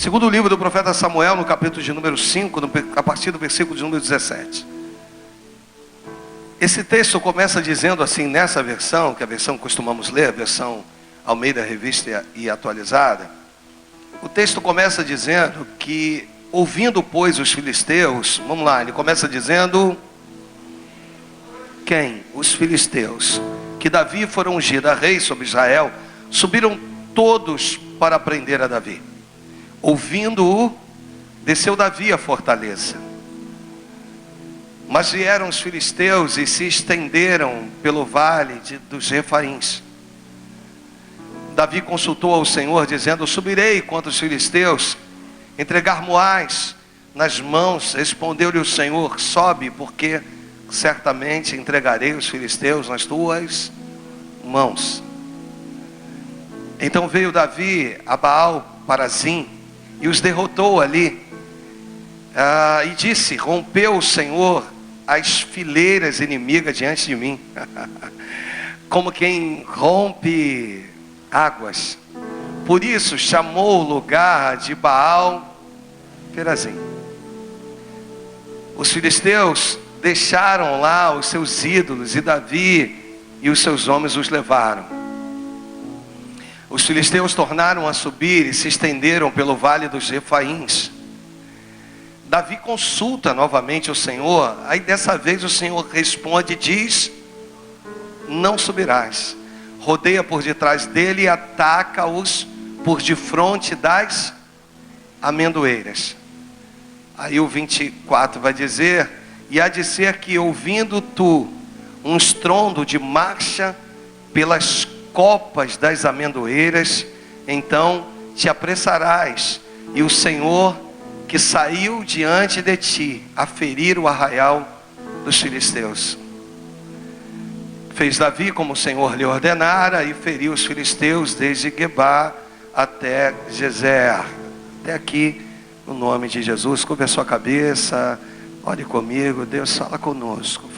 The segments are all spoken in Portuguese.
Segundo livro do profeta Samuel, no capítulo de número 5, a partir do versículo de número 17. Esse texto começa dizendo assim, nessa versão, que é a versão que costumamos ler, a versão Almeida Revista e Atualizada. O texto começa dizendo que, ouvindo, pois, os filisteus, vamos lá, ele começa dizendo... Quem? Os filisteus, que Davi fora ungido a rei sobre Israel, subiram todos para prender a Davi. Ouvindo-o, desceu Davi à fortaleza. Mas vieram os filisteus e se estenderam pelo vale dos Refaíns. Davi consultou ao Senhor, dizendo: subirei contra os filisteus, entregar-mo-ás nas mãos. Respondeu-lhe o Senhor: sobe, porque certamente entregarei os filisteus nas tuas mãos. Então veio Davi a Baal-Parazim e os derrotou ali. E disse: rompeu o Senhor as fileiras inimigas diante de mim, como quem rompe águas. Por isso chamou o lugar de Baal-Perazim. Os filisteus deixaram lá os seus ídolos, e Davi e os seus homens os levaram. Os filisteus tornaram a subir e se estenderam pelo vale dos Refaíns. Davi consulta novamente o Senhor. Aí dessa vez o Senhor responde e diz: não subirás. Rodeia por detrás dele e ataca-os por defronte das amendoeiras. Aí o 24 vai dizer: e há de ser que, ouvindo tu um estrondo de marcha pelas copas das amendoeiras, então te apressarás, e o Senhor que saiu diante de ti a ferir o arraial dos filisteus. Fez Davi como o Senhor lhe ordenara, e feriu os filisteus desde Gebá até Gezer. Até aqui, no nome de Jesus. Curve a sua cabeça, ore comigo. Deus, fala conosco,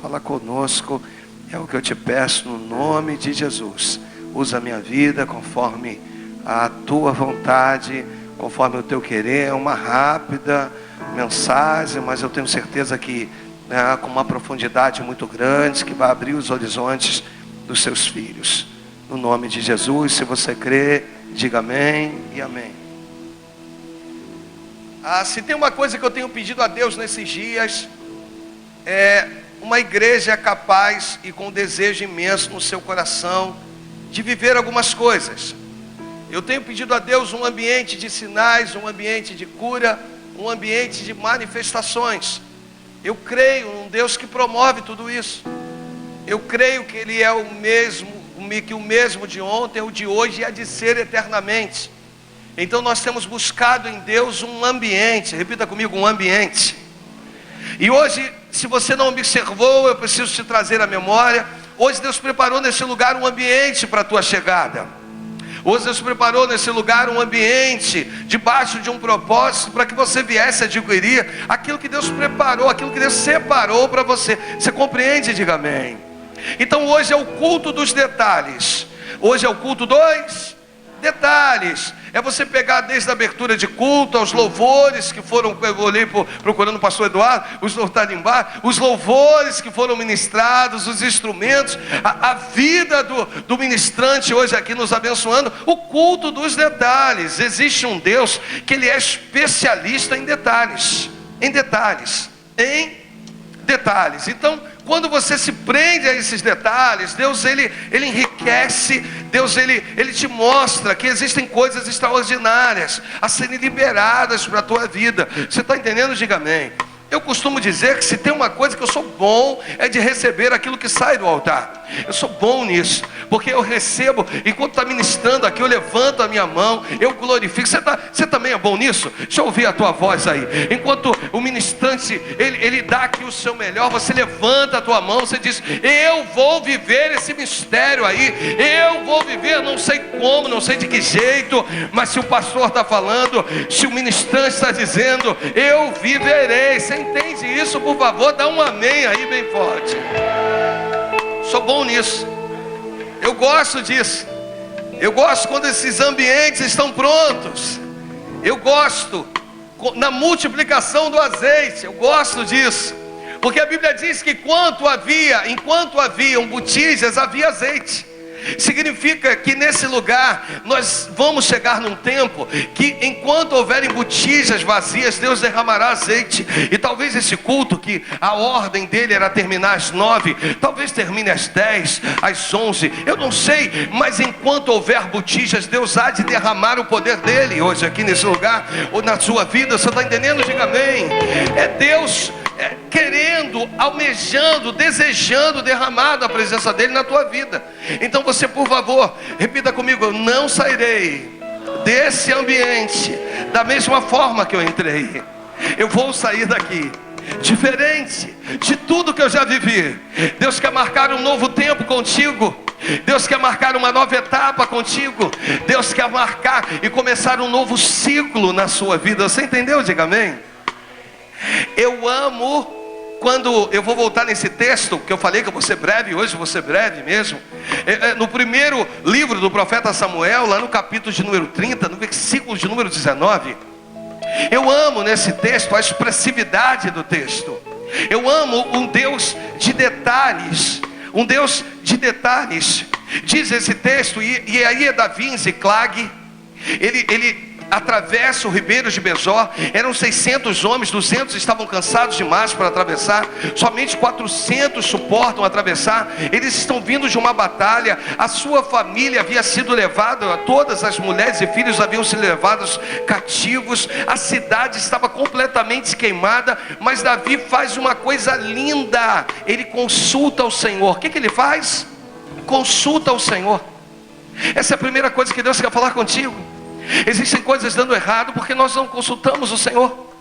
é o que eu te peço no nome de Jesus. Usa a minha vida conforme a tua vontade, conforme o teu querer. É uma rápida mensagem, mas eu tenho certeza que com uma profundidade muito grande, que vai abrir os horizontes dos seus filhos. No nome de Jesus, se você crê, diga amém e amém. Se tem uma coisa que eu tenho pedido a Deus nesses dias, é uma igreja capaz e com desejo imenso no seu coração de viver algumas coisas. Eu tenho pedido a Deus um ambiente de sinais, um ambiente de cura, um ambiente de manifestações. Eu creio num Deus que promove tudo isso. Eu creio que Ele é o mesmo, que o mesmo de ontem, o de hoje e há de ser eternamente. Então nós temos buscado em Deus um ambiente. Repita comigo: um ambiente. E hoje, se você não observou, eu preciso te trazer à memória. Hoje Deus preparou nesse lugar um ambiente para a tua chegada. Hoje Deus preparou nesse lugar um ambiente, debaixo de um propósito, para que você viesse adquirir aquilo que Deus preparou, aquilo que Deus separou para você. Você compreende? Diga amém. Então hoje é o culto dos detalhes. Hoje é o culto dos detalhes. É você pegar desde a abertura de culto, aos louvores que foram, eu olhei procurando o pastor Eduardo, os louvores que foram ministrados, os instrumentos, a vida do ministrante hoje aqui nos abençoando, o culto dos detalhes. Existe um Deus que Ele é especialista em detalhes, Então, quando você se prende a esses detalhes, Deus ele enriquece, Deus ele te mostra que existem coisas extraordinárias a serem liberadas para a tua vida. Você está entendendo? Diga amém. Eu costumo dizer que se tem uma coisa que eu sou bom, é de receber aquilo que sai do altar. Eu sou bom nisso, porque eu recebo, enquanto está ministrando aqui, eu levanto a minha mão, eu glorifico. Você também é bom nisso? Deixa eu ouvir a tua voz aí. Enquanto o ministrante, ele dá aqui o seu melhor, você levanta a tua mão, você diz: eu vou viver esse mistério aí, eu vou viver, não sei como, não sei de que jeito, mas se o pastor está falando, se o ministrante está dizendo, eu viverei. Você entende isso? Por favor, dá um amém aí bem forte. Sou bom nisso. Eu gosto disso. Eu gosto quando esses ambientes estão prontos. Eu gosto na multiplicação do azeite. Eu gosto disso. Porque a Bíblia diz que enquanto haviam botijas, havia azeite. Significa que nesse lugar nós vamos chegar num tempo que enquanto houverem botijas vazias, Deus derramará azeite. E talvez esse culto, que a ordem dele era terminar às 9, talvez termine às 10, às 11, eu não sei. Mas enquanto houver botijas, Deus há de derramar o poder dele hoje aqui nesse lugar, ou na sua vida. Você está entendendo? Diga amém. É Deus querendo, almejando, desejando derramar da presença dele na tua vida. Então você, por favor, repita comigo: eu não sairei desse ambiente da mesma forma que eu entrei. Eu vou sair daqui diferente de tudo que eu já vivi. Deus quer marcar um novo tempo contigo. Deus quer marcar uma nova etapa contigo. Deus quer marcar e começar um novo ciclo na sua vida. Você entendeu? Diga amém. Eu amo quando eu vou voltar nesse texto, que eu falei que eu vou ser breve, hoje vou ser breve mesmo. No primeiro livro do profeta Samuel, lá no capítulo de número 30, no versículo de número 19. Eu amo nesse texto a expressividade do texto. Eu amo um Deus de detalhes. Um Deus de detalhes. Diz esse texto, e aí é Davi em Ziclag. Ele atravessa o ribeiro de Besor. Eram 600 homens, 200 estavam cansados demais para atravessar. Somente 400 suportam atravessar. Eles estão vindo de uma batalha. A sua família havia sido levada, todas as mulheres e filhos haviam sido levados cativos. A cidade estava completamente queimada. Mas Davi faz uma coisa linda. Ele consulta o Senhor. O que ele faz? Consulta o Senhor. Essa é a primeira coisa que Deus quer falar contigo. Existem coisas dando errado porque nós não consultamos o Senhor.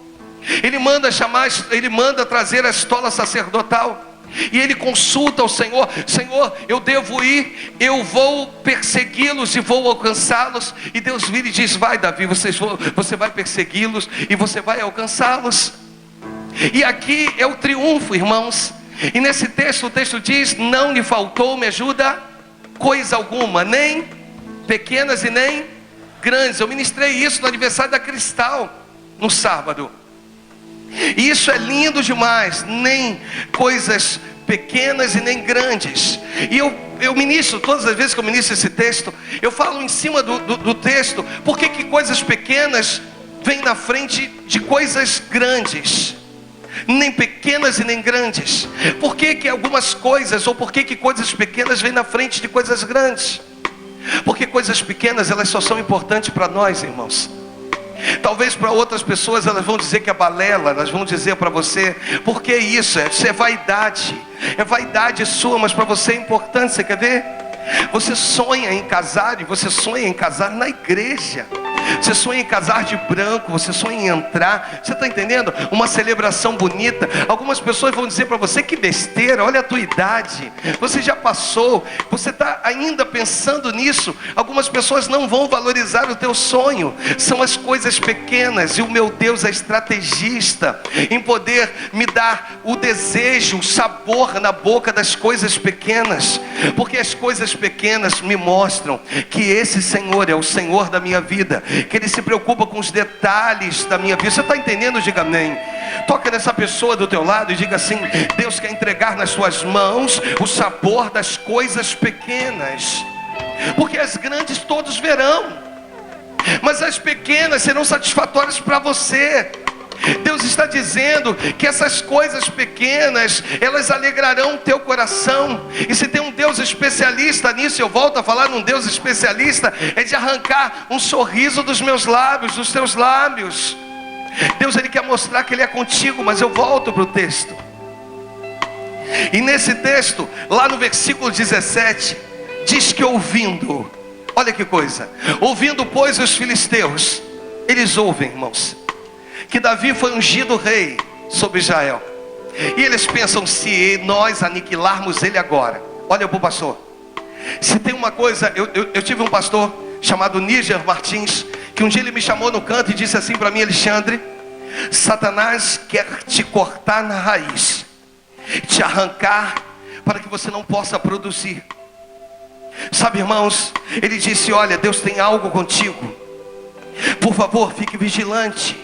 Ele manda trazer a estola sacerdotal. E ele consulta o Senhor. Senhor, eu devo ir, eu vou persegui-los e vou alcançá-los. E Deus vira e diz: vai, Davi, você vai persegui-los e você vai alcançá-los. E aqui é o triunfo, irmãos. E nesse texto, o texto diz: não lhe faltou, me ajuda, coisa alguma, nem pequenas e nem grandes. Eu ministrei isso no aniversário da Cristal no sábado. E isso é lindo demais. Nem coisas pequenas e nem grandes. E eu ministro, todas as vezes que eu ministro esse texto, eu falo em cima do texto. Por que coisas pequenas vêm na frente de coisas grandes? Nem pequenas e nem grandes. Por que algumas coisas, ou por que coisas pequenas vêm na frente de coisas grandes? Porque coisas pequenas, elas só são importantes para nós, irmãos. Talvez para outras pessoas elas vão dizer que é balela. Elas vão dizer para você: por que isso? Isso é vaidade. É vaidade sua, mas para você é importante. Você quer ver? Você sonha em casar, e você sonha em casar na igreja. Você sonha em casar de branco, você sonha em entrar. Você está entendendo? Uma celebração bonita. Algumas pessoas vão dizer para você: que besteira, olha a tua idade, você já passou, você está ainda pensando nisso. Algumas pessoas não vão valorizar o teu sonho. São as coisas pequenas. E o meu Deus é estrategista em poder me dar o desejo, o sabor na boca das coisas pequenas. Porque as coisas pequenas me mostram que esse Senhor é o Senhor da minha vida, que Ele se preocupa com os detalhes da minha vida. Você está entendendo? Diga amém. Toca nessa pessoa do teu lado e diga assim: Deus quer entregar nas suas mãos o sabor das coisas pequenas. Porque as grandes todos verão, mas as pequenas serão satisfatórias para você. Deus está dizendo que essas coisas pequenas, elas alegrarão o teu coração. E se tem um Deus especialista nisso, eu volto a falar num Deus especialista, é de arrancar um sorriso dos meus lábios, dos teus lábios. Deus, Ele quer mostrar que Ele é contigo. Mas eu volto para o texto. E nesse texto, lá no versículo 17, diz que ouvindo, olha que coisa, ouvindo pois os filisteus, eles ouvem, irmãos, que Davi foi ungido rei sobre Israel. E eles pensam: se nós aniquilarmos ele agora. Olha para o pastor. Se tem uma coisa, eu tive um pastor chamado Níger Martins, que um dia ele me chamou no canto e disse assim para mim: Alexandre, Satanás quer te cortar na raiz, te arrancar para que você não possa produzir. Sabe, irmãos, ele disse: olha, Deus tem algo contigo, Por favor, fique vigilante.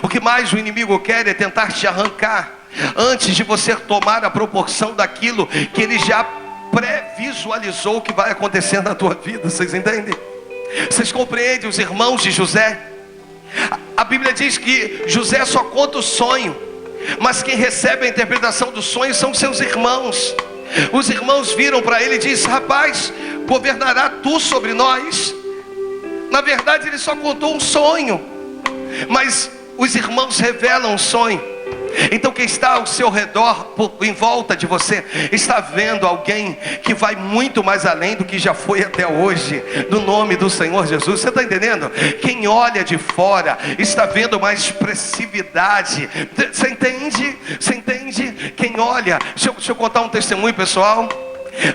O que mais o inimigo quer é tentar te arrancar antes de você tomar a proporção daquilo que ele já pré-visualizou que vai acontecer na tua vida. Vocês entendem? Vocês compreendem os irmãos de José? A Bíblia diz que José só conta o sonho, mas quem recebe a interpretação do sonho são seus irmãos. Os irmãos viram para ele e dizem: rapaz, governará tu sobre nós? Na verdade ele só contou um sonho, mas os irmãos revelam o sonho. Então quem está ao seu redor, em volta de você, está vendo alguém que vai muito mais além do que já foi até hoje, no nome do Senhor Jesus. Você está entendendo? Quem olha de fora está vendo uma expressividade. Você entende? Você entende? Quem olha, deixa eu contar um testemunho, pessoal.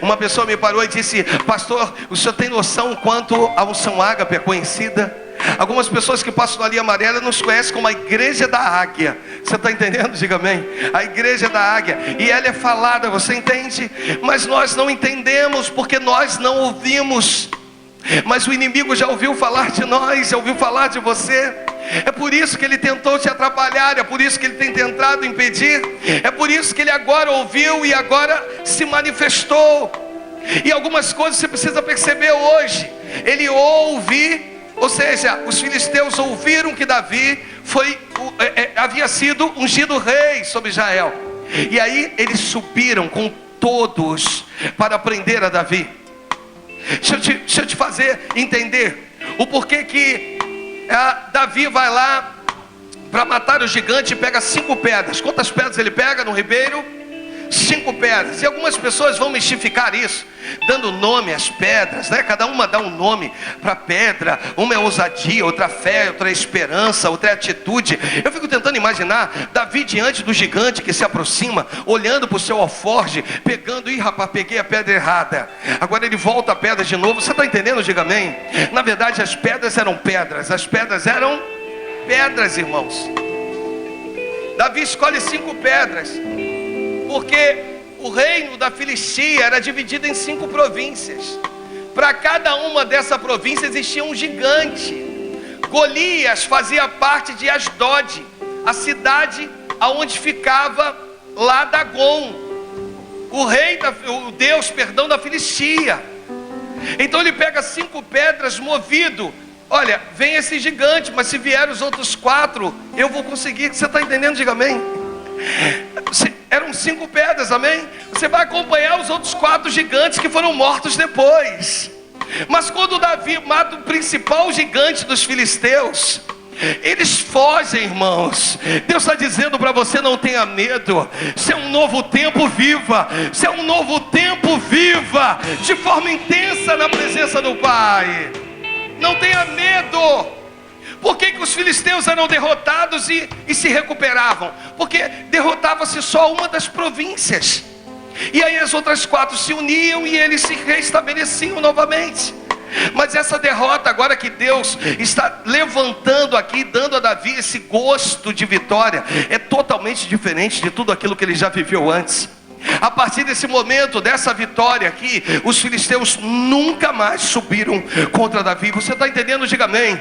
Uma pessoa me parou e disse: pastor, o senhor tem noção quanto a unção ágape é conhecida? Algumas pessoas que passam na linha amarela nos conhecem como a igreja da águia. Você está entendendo? Diga amém. A igreja da águia. E ela é falada, você entende? Mas nós não entendemos porque nós não ouvimos. Mas o inimigo já ouviu falar de nós, já ouviu falar de você. É por isso que ele tentou te atrapalhar, é por isso que ele tem tentado impedir, é por isso que ele agora ouviu e agora se manifestou. E algumas coisas você precisa perceber hoje. Ele ouve. Ou seja, os filisteus ouviram que Davi havia sido ungido rei sobre Israel. E aí eles subiram com todos para prender a Davi. Deixa eu te fazer entender o porquê que Davi vai lá para matar o gigante e pega 5 pedras. Quantas pedras ele pega no ribeiro? 5 pedras. E algumas pessoas vão mistificar isso, dando nome às pedras, né? Cada uma dá um nome para a pedra. Uma é ousadia, outra fé, outra é esperança, outra é atitude. Eu fico tentando imaginar Davi diante do gigante que se aproxima, olhando para o seu alforje, pegando: ih rapaz, peguei a pedra errada. Agora ele volta a pedra de novo. Você está entendendo? Diga amém. Na verdade as pedras eram pedras. As pedras eram pedras, irmãos. Davi escolhe 5 pedras porque o reino da Filistia era dividido em 5 províncias. Para cada uma dessa província existia um gigante. Golias fazia parte de Asdod, a cidade aonde ficava lá Dagon, o deus da Filistia. Então ele pega 5 pedras movido. Olha, vem esse gigante, mas se vier os outros 4, eu vou conseguir. Você está entendendo? Diga amém. Eram 5 pedras, amém? Você vai acompanhar os outros 4 gigantes que foram mortos depois. Mas quando Davi mata o principal gigante dos filisteus, eles fogem, irmãos. Deus está dizendo para você: não tenha medo. Se é um novo tempo, viva. Se é um novo tempo, viva de forma intensa na presença do Pai. Não tenha medo. Por que os filisteus eram derrotados e se recuperavam? Porque derrotava-se só uma das províncias, e aí as outras 4 se uniam e eles se restabeleciam novamente. Mas essa derrota agora que Deus está levantando aqui, dando a Davi esse gosto de vitória, é totalmente diferente de tudo aquilo que ele já viveu antes. A partir desse momento, dessa vitória aqui, os filisteus nunca mais subiram contra Davi. Você está entendendo? Diga amém.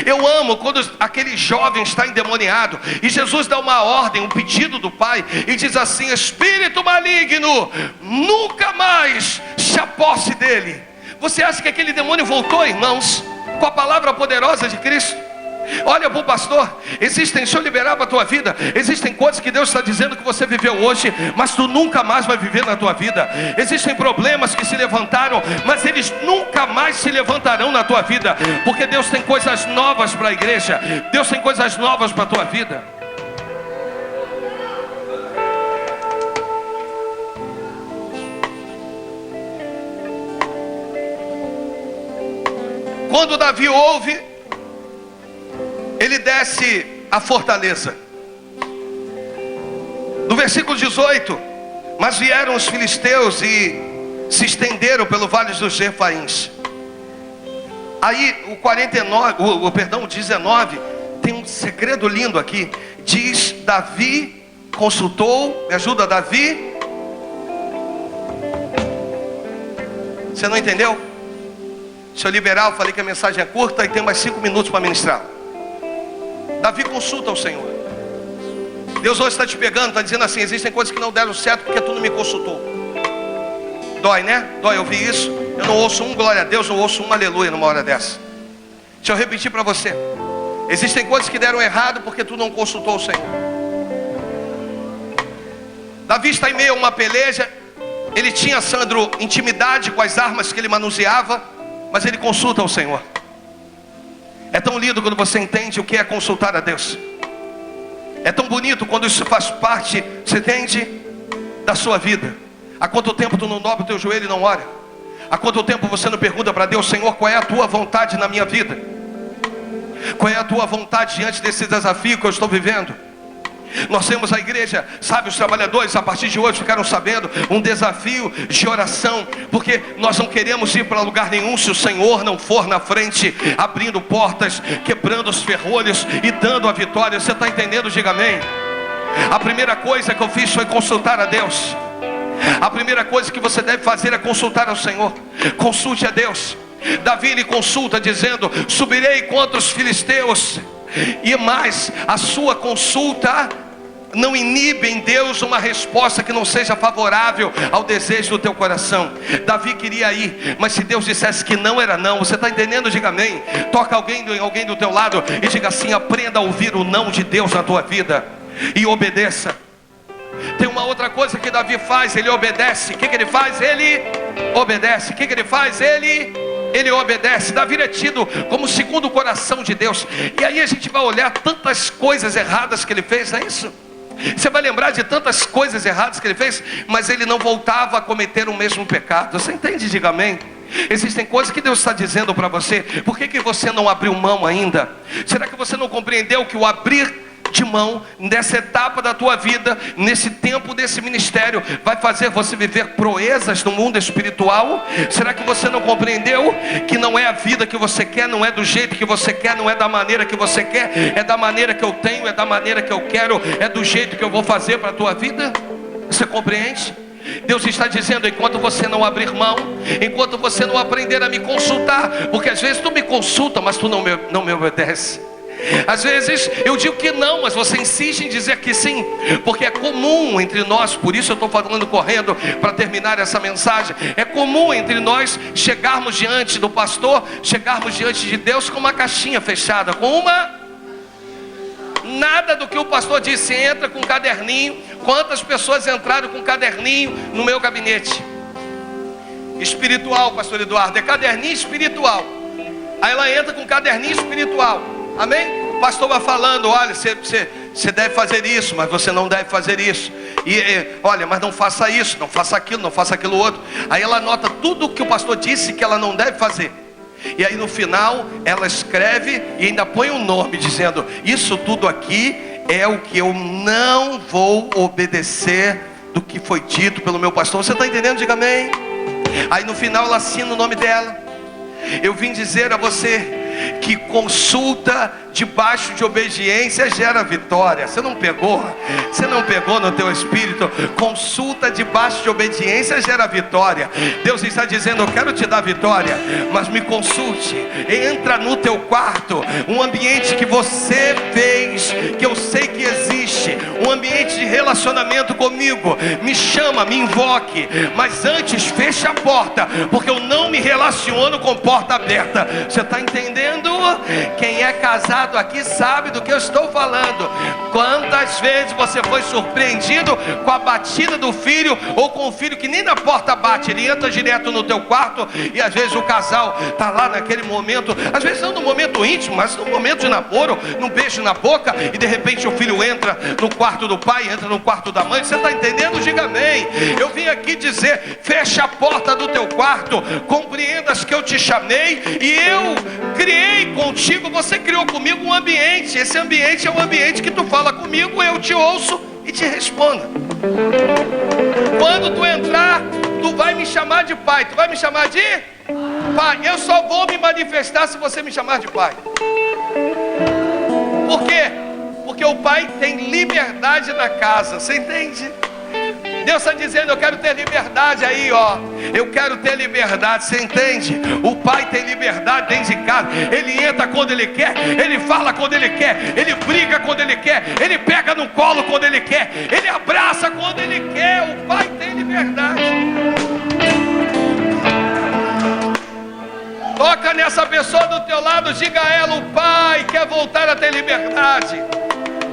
Eu amo quando aquele jovem está endemoniado e Jesus dá uma ordem, um pedido do Pai, e diz assim: espírito maligno, nunca mais se aposse dele. Você acha que aquele demônio voltou, irmãos, com a palavra poderosa de Cristo? Olha, bom pastor, deixa eu liberar para a tua vida. Existem coisas que Deus está dizendo que você viveu hoje, mas tu nunca mais vai viver na tua vida. Existem problemas que se levantaram, mas eles nunca mais se levantarão na tua vida, porque Deus tem coisas novas para a igreja. Deus tem coisas novas para a tua vida. Quando Davi ouve, ele desce a fortaleza. No versículo 18: mas vieram os filisteus e se estenderam pelo vale dos Refaíns. Aí o 19 tem um segredo lindo aqui. Diz: Davi consultou. Me ajuda, Davi. Você não entendeu? Deixa eu liberar, eu falei que a mensagem é curta e tem mais 5 minutos para ministrar. Davi consulta ao Senhor. Deus hoje está te pegando, está dizendo assim: existem coisas que não deram certo porque tu não me consultou. Dói, né? Dói ouvir isso. Eu não ouço um glória a Deus, não ouço um aleluia numa hora dessa. Deixa eu repetir para você. Existem coisas que deram errado porque tu não consultou o Senhor. Davi está em meio a uma peleja. Ele tinha, Sandro, intimidade com as armas que ele manuseava, mas ele consulta ao Senhor. É tão lindo quando você entende o que é consultar a Deus. É tão bonito quando isso faz parte, você entende, da sua vida. Há quanto tempo tu não dobra o teu joelho e não ora? Há quanto tempo você não pergunta para Deus: Senhor, qual é a tua vontade na minha vida? Qual é a tua vontade diante desse desafio que eu estou vivendo? Nós temos a igreja, sabe, os trabalhadores a partir de hoje ficaram sabendo um desafio de oração, porque nós não queremos ir para lugar nenhum se o Senhor não for na frente, abrindo portas, quebrando os ferrolhos e dando a vitória. Você está entendendo? Diga amém. A primeira coisa que eu fiz foi consultar a Deus. A primeira coisa que você deve fazer é consultar ao Senhor. Consulte a Deus. Davi ele consulta dizendo: subirei contra os filisteus. E mais, a sua consulta não inibe em Deus uma resposta que não seja favorável ao desejo do teu coração. Davi queria ir, mas se Deus dissesse que não, era não. Você está entendendo? Diga amém. Toca alguém do teu lado e diga assim: aprenda a ouvir o não de Deus na tua vida e obedeça. Tem uma outra coisa que Davi faz: ele obedece. O que ele faz? Ele obedece. O que ele faz? Ele obedece. Davi é tido como o segundo coração de Deus. E aí a gente vai olhar tantas coisas erradas que ele fez, não é isso? Você vai lembrar de tantas coisas erradas que ele fez, mas ele não voltava a cometer o mesmo pecado. Você entende? Diga amém. Existem coisas que Deus está dizendo para você. Por que você não abriu mão ainda? Será que você não compreendeu que o abrir de mão nessa etapa da tua vida, nesse tempo desse ministério, vai fazer você viver proezas no mundo espiritual? Será que você não compreendeu que não é a vida que você quer, não é do jeito que você quer, não é da maneira que você quer, é da maneira que eu tenho, é da maneira que eu quero, é do jeito que eu vou fazer para a tua vida? Você compreende? Deus está dizendo: enquanto você não abrir mão, enquanto você não aprender a me consultar, porque às vezes tu me consulta, mas tu não me obedece. Às vezes eu digo que não, mas você insiste em dizer que sim, porque é comum entre nós. Por isso eu estou falando correndo para terminar essa mensagem. É comum entre nós chegarmos diante do pastor, chegarmos diante de Deus com uma caixinha fechada, com nada do que o pastor disse. Entra com um caderninho. Quantas pessoas entraram com um caderninho no meu gabinete? Espiritual, pastor Eduardo, é caderninho espiritual. Aí ela entra com um caderninho espiritual. Amém? O pastor vai falando: olha, você deve fazer isso, mas você não deve fazer isso. Olha, mas não faça isso, não faça aquilo outro. Aí ela anota tudo o que o pastor disse que ela não deve fazer. E aí no final ela escreve e ainda põe um nome dizendo: isso tudo aqui é o que eu não vou obedecer do que foi dito pelo meu pastor. Você está entendendo? Diga amém. Aí no final ela assina o nome dela. Eu vim dizer a você que consulta debaixo de obediência gera vitória. Você não pegou? Você não pegou no teu espírito? Consulta debaixo de obediência gera vitória. Deus está dizendo: eu quero te dar vitória, mas me consulte. Entra no teu quarto, um ambiente que você fez, que eu sei que existe, um ambiente de relacionamento comigo. Me chama, me invoque, mas antes feche a porta, porque eu não me relaciono com porta aberta. Você está entendendo? Quem é casado aqui sabe do que eu estou falando. Quantas vezes você foi surpreendido com a batida do filho, ou com o filho que nem na porta bate, ele entra direto no teu quarto, e às vezes o casal está lá naquele momento, às vezes não no momento íntimo, mas no momento de namoro, num beijo na boca, e de repente o filho entra no quarto do pai, entra no quarto da mãe. Você está entendendo? Diga amém. Eu vim aqui dizer: fecha a porta do teu quarto, compreendas que eu te chamei e eu criei contigo, você criou comigo um ambiente. Esse ambiente é um ambiente que tu fala comigo, eu te ouço e te respondo. Quando tu entrar, tu vai me chamar de pai. Tu vai me chamar de pai. Eu só vou me manifestar se você me chamar de pai. Por quê? Porque o pai tem liberdade na casa. Você entende? Deus está dizendo: eu quero ter liberdade aí, ó. Eu quero ter liberdade, você entende? O pai tem liberdade dentro de casa. Ele entra quando ele quer, ele fala quando ele quer, ele briga quando ele quer, ele pega no colo quando ele quer, ele abraça quando ele quer. O pai tem liberdade. Toca nessa pessoa do teu lado, diga a ela: o pai quer voltar a ter liberdade.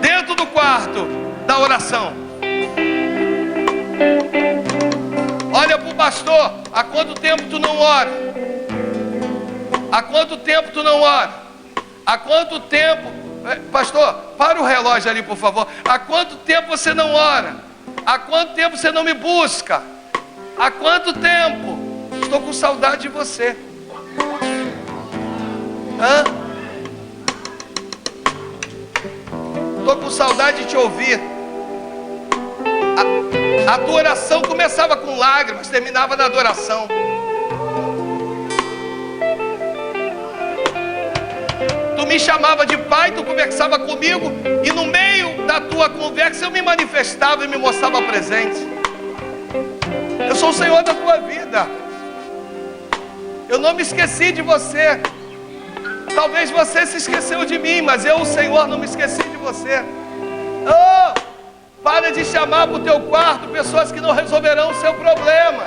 Dentro do quarto da oração. Olha para o pastor: há quanto tempo tu não ora? Há quanto tempo tu não ora? Há quanto tempo? Pastor, para o relógio ali, por favor. Há quanto tempo você não ora? Há quanto tempo você não me busca? Há quanto tempo? Estou com saudade de você. Estou com saudade de te ouvir. A tua oração começava com lágrimas, terminava na adoração. Tu me chamava de pai, tu conversava comigo, e no meio da tua conversa eu me manifestava e me mostrava presente. Eu sou o Senhor da tua vida. Eu não me esqueci de você. Talvez você se esqueceu de mim, mas eu, o Senhor, não me esqueci de você. Oh, para de chamar para o teu quarto pessoas que não resolverão o seu problema.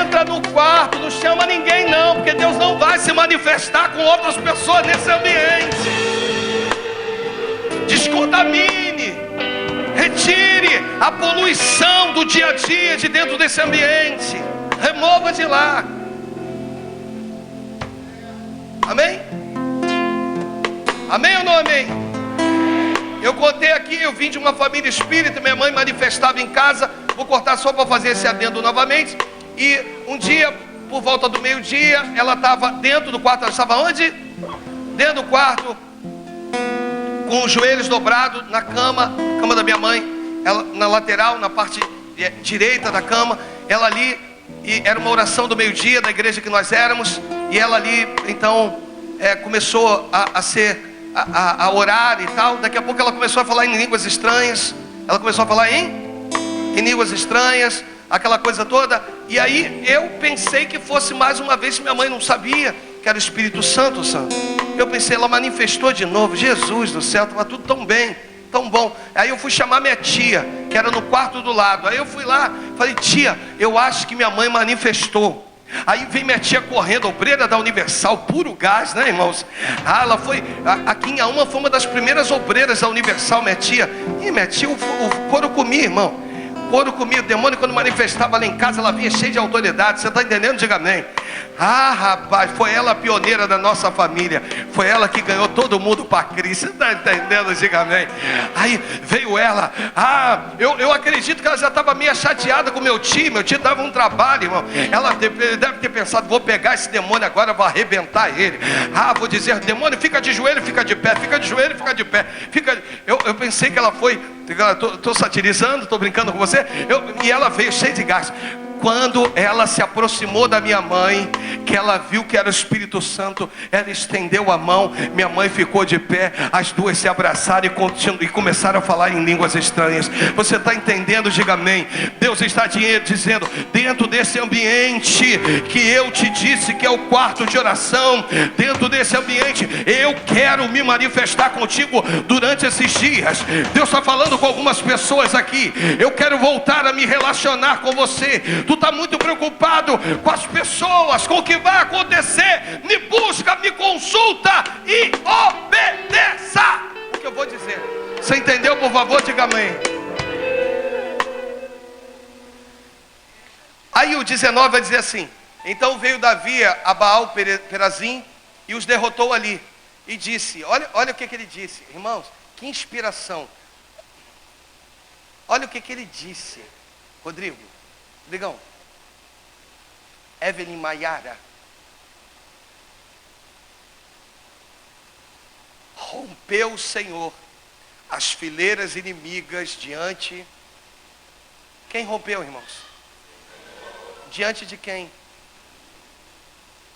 Entra no quarto, não chama ninguém não, porque Deus não vai se manifestar com outras pessoas nesse ambiente. Descontamine, retire a poluição do dia a dia de dentro desse ambiente. Remova de lá. Amém? Amém ou não amém? Eu contei aqui, eu vim de uma família espírita, minha mãe manifestava em casa. Vou cortar só para fazer esse adendo novamente. E um dia, por volta do meio-dia, ela estava dentro do quarto. Ela estava onde? Dentro do quarto, com os joelhos dobrados na cama da minha mãe. Ela na lateral, na parte direita da cama. Ela ali, e era uma oração do meio-dia da igreja que nós éramos. E ela ali, então, começou a orar e tal. Daqui a pouco ela começou a falar em línguas estranhas. Ela começou a falar em línguas estranhas, aquela coisa toda. E aí eu pensei que fosse mais uma vez, minha mãe não sabia que era o Espírito Santo. Eu pensei, ela manifestou de novo. Jesus do céu, estava tudo tão bem, tão bom. Aí eu fui chamar minha tia, que era no quarto do lado. Aí eu fui lá, falei: tia, eu acho que minha mãe manifestou. Aí vem minha tia correndo, obreira da Universal, puro gás, né, irmãos? Ela foi, aqui em Auma, foi uma das primeiras obreiras da Universal, minha tia. E minha tia, o couro comia, irmão. Couro comia. O demônio, quando manifestava lá em casa, ela vinha cheia de autoridade. Você está entendendo? Diga amém. Ah, rapaz, foi ela a pioneira da nossa família. Foi ela que ganhou todo mundo para Cristo. Você está entendendo? Diga amém. Aí veio ela. Eu acredito que ela já estava meio chateada com meu tio. Meu tio dava um trabalho, irmão. Ela deve ter pensado: vou pegar esse demônio agora, vou arrebentar ele. Vou dizer: demônio, fica de joelho, fica de pé. Fica de joelho, fica de pé. Eu pensei que ela foi. Estou satirizando, estou brincando com você. E ela veio cheia de gás. Quando ela se aproximou da minha mãe, que ela viu que era o Espírito Santo, ela estendeu a mão, minha mãe ficou de pé, as duas se abraçaram e começaram a falar em línguas estranhas. Você está entendendo? Diga amém. Deus está dizendo: dentro desse ambiente que eu te disse que é o quarto de oração, dentro desse ambiente eu quero me manifestar contigo durante esses dias. Deus está falando com algumas pessoas aqui: eu quero voltar a me relacionar com você. Tu está muito preocupado com as pessoas, com o que vai acontecer. Me busca, me consulta e obedeça o que eu vou dizer. Você entendeu? Por favor, diga amém. Aí o 19 vai dizer assim: então veio Davi a Baal Perazim e os derrotou ali. E disse, olha o que ele disse, irmãos, que inspiração. Olha o que ele disse. Rodrigão, Evelyn Maiara, rompeu o Senhor as fileiras inimigas diante. Quem rompeu, irmãos? Diante de quem?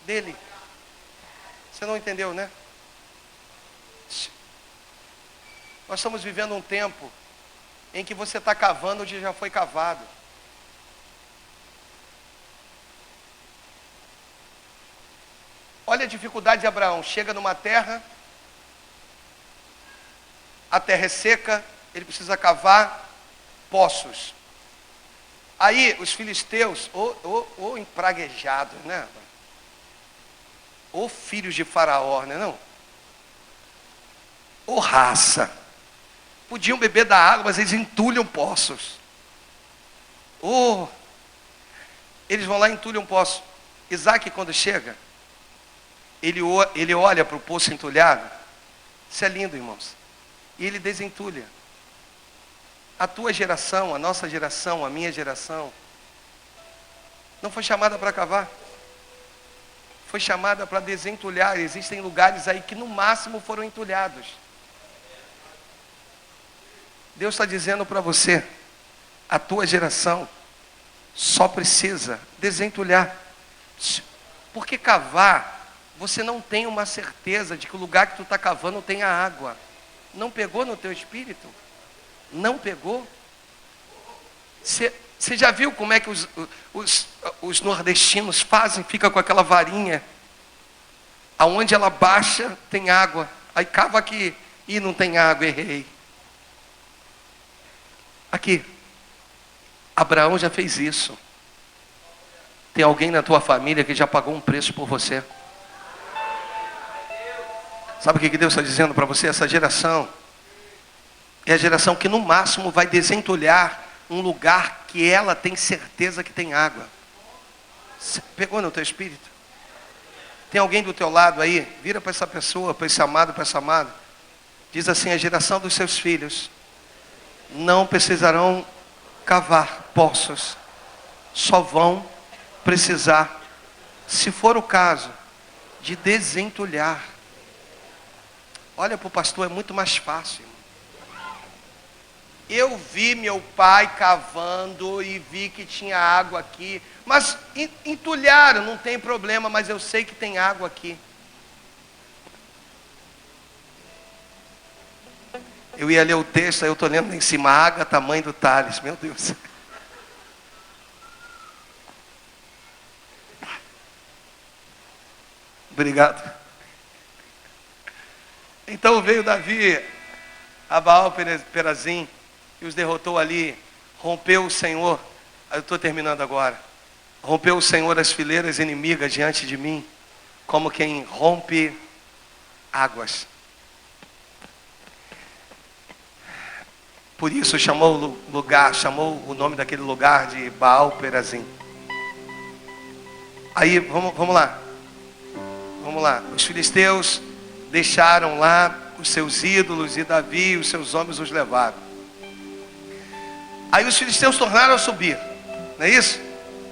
Dele. Você não entendeu, né? Nós estamos vivendo um tempo em que você está cavando onde já foi cavado. Olha a dificuldade de Abraão. Chega numa terra, a terra é seca, ele precisa cavar poços. Aí os filisteus, ou empraguejados, né? Ou filhos de Faraó, né? Não? Ou raça. Podiam beber da água, mas eles entulham poços. Ou eles vão lá e entulham poços. Isaac, quando chega, ele olha para o poço entulhado. Isso é lindo, irmãos. E ele desentulha. A tua geração, a nossa geração, a minha geração, não foi chamada para cavar. Foi chamada para desentulhar. Existem lugares aí que no máximo foram entulhados. Deus está dizendo para você, a tua geração só precisa desentulhar. Porque cavar, você não tem uma certeza de que o lugar que tu está cavando tenha água. Não pegou no teu espírito? Não pegou? Você já viu como é que os nordestinos fazem? Fica com aquela varinha, aonde ela baixa tem água, aí cava aqui, e não tem água, errei. Aqui, Abraão já fez isso. Tem alguém na tua família que já pagou um preço por você. Sabe o que Deus está dizendo para você? Essa geração é a geração que no máximo vai desentulhar um lugar que ela tem certeza que tem água. Você pegou no teu espírito? Tem alguém do teu lado aí? Vira para essa pessoa, para esse amado, para essa amada. Diz assim: a geração dos seus filhos não precisarão cavar poços. Só vão precisar, se for o caso, de desentulhar. Olha para o pastor, é muito mais fácil. Eu vi meu pai cavando e vi que tinha água aqui. Mas entulharam, não tem problema, mas eu sei que tem água aqui. Eu ia ler o texto, aí eu estou lendo lá em cima, água, tamanho do Tales. Meu Deus. Obrigado. Então veio Davi a Baal-Perazim e os derrotou ali. Rompeu o Senhor, eu estou terminando agora. Rompeu o Senhor as fileiras inimigas diante de mim, como quem rompe águas. Por isso chamou o nome daquele lugar de Baal-Perazim. Aí, vamos lá. Vamos lá. Os filisteus deixaram lá os seus ídolos e Davi e os seus homens os levaram. Aí os filisteus tornaram a subir, não é isso?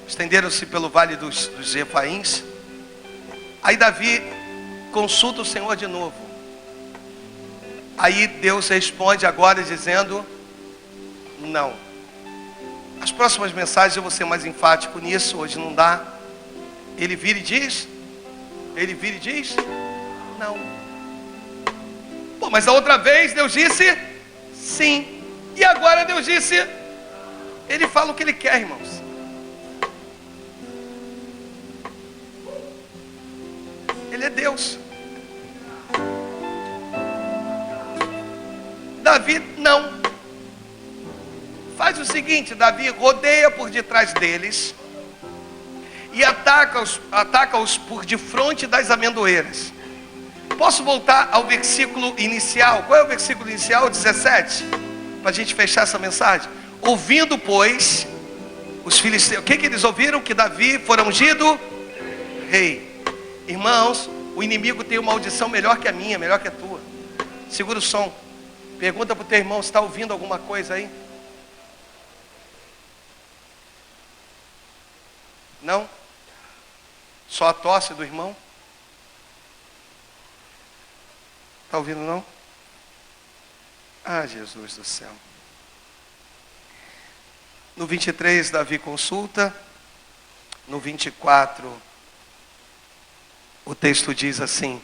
Estenderam-se pelo vale dos Refaíns. Aí Davi consulta o Senhor de novo. Aí Deus responde agora dizendo: não. As próximas mensagens eu vou ser mais enfático nisso, hoje não dá. Ele vira e diz: não. Pô, mas a outra vez Deus disse sim. E agora Deus disse, ele fala o que ele quer, irmãos. Ele é Deus. Davi não. Faz o seguinte, Davi rodeia por detrás deles e ataca-os por defronte das amendoeiras. Posso voltar ao versículo inicial? Qual é o versículo inicial? 17? Para a gente fechar essa mensagem. Ouvindo, pois, os filisteus, o que eles ouviram? Que Davi fora ungido rei. Irmãos, o inimigo tem uma audição melhor que a minha, melhor que a tua. Segura o som. Pergunta para o teu irmão se está ouvindo alguma coisa aí. Não? Só a tosse do irmão? Está ouvindo não? Ah, Jesus do céu. No 23, Davi consulta. No 24, o texto diz assim: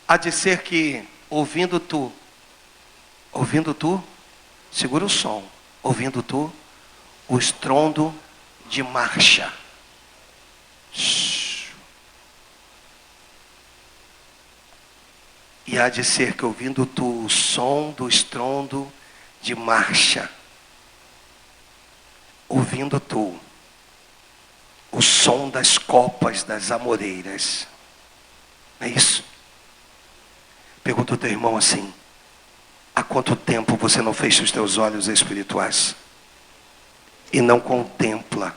há de ser que, ouvindo tu, segura o som, ouvindo tu o estrondo de marcha. E há de ser que ouvindo tu o som do estrondo de marcha, ouvindo tu o som das copas das amoreiras. É isso? Pergunta ao teu irmão assim: há quanto tempo você não fecha os teus olhos espirituais e não contempla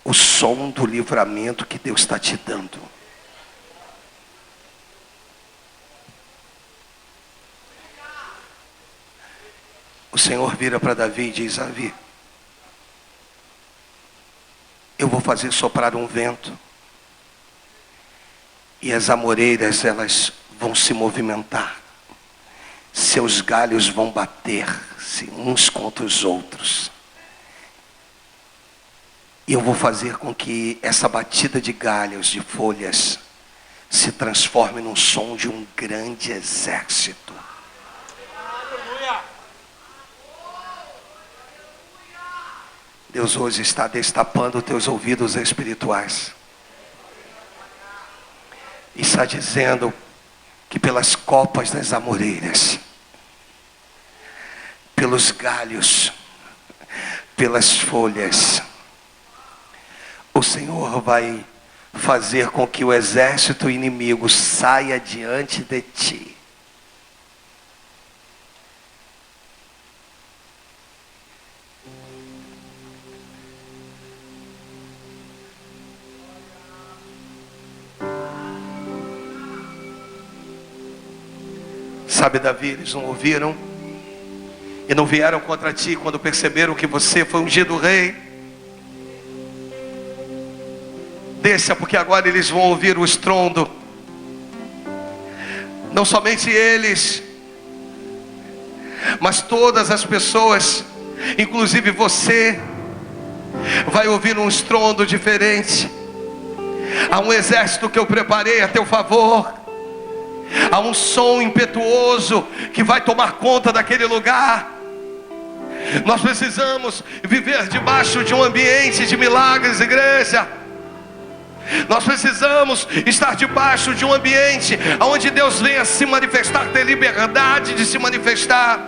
o som do livramento que Deus está te dando? O Senhor vira para Davi e diz: Davi, eu vou fazer soprar um vento, e as amoreiras elas vão se movimentar, seus galhos vão bater-se uns contra os outros, e eu vou fazer com que essa batida de galhos, de folhas, se transforme num som de um grande exército. Deus hoje está destapando teus ouvidos espirituais. E está dizendo que pelas copas das amoreiras, pelos galhos, pelas folhas, o Senhor vai fazer com que o exército inimigo saia diante de ti. Sabe, Davi, eles não ouviram e não vieram contra ti quando perceberam que você foi ungido rei. Deixa, porque agora eles vão ouvir o estrondo. Não somente eles, mas todas as pessoas, inclusive você, vai ouvir um estrondo diferente. Há um exército que eu preparei a teu favor. Há um som impetuoso que vai tomar conta daquele lugar. Nós precisamos viver debaixo de um ambiente de milagres, igreja. Nós precisamos estar debaixo de um ambiente onde Deus venha se manifestar, ter liberdade de se manifestar.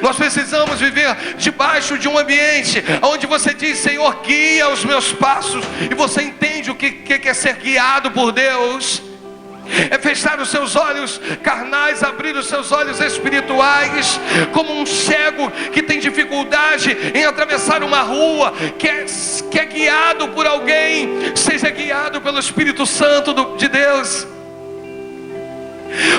Nós precisamos viver debaixo de um ambiente onde você diz: Senhor, guia os meus passos. E você entende o que é ser guiado por Deus. É fechar os seus olhos carnais, abrir os seus olhos espirituais, como um cego que tem dificuldade em atravessar uma rua, que é guiado por alguém. Seja guiado pelo Espírito Santo de Deus.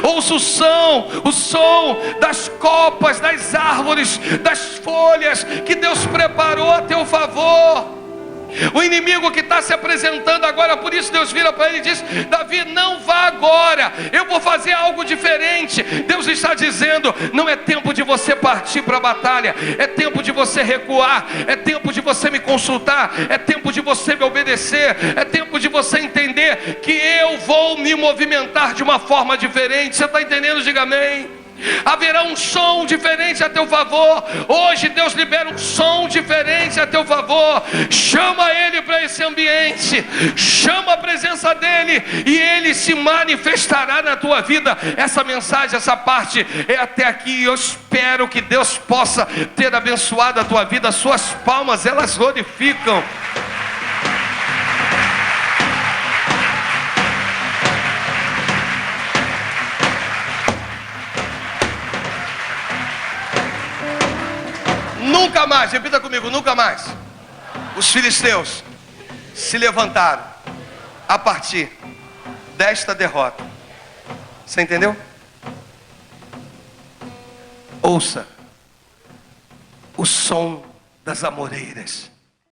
Ouça o som das copas, das árvores, das folhas que Deus preparou a teu favor. O inimigo que está se apresentando agora, por isso Deus vira para ele e diz: Davi, não vá agora, eu vou fazer algo diferente. Deus está dizendo: não é tempo de você partir para a batalha, é tempo de você recuar, é tempo de você me consultar, é tempo de você me obedecer, é tempo de você entender que eu vou me movimentar de uma forma diferente. Você está entendendo? Diga amém. Haverá um som diferente a teu favor. Hoje Deus libera um som diferente a teu favor. Chama Ele para esse ambiente, chama a presença dEle, e Ele se manifestará na tua vida. Essa mensagem, essa parte é até aqui. Eu espero que Deus possa ter abençoado a tua vida. Suas palmas, elas glorificam. Nunca mais, repita comigo, nunca mais os filisteus se levantaram a partir desta derrota. Você entendeu? Ouça o som das amoreiras.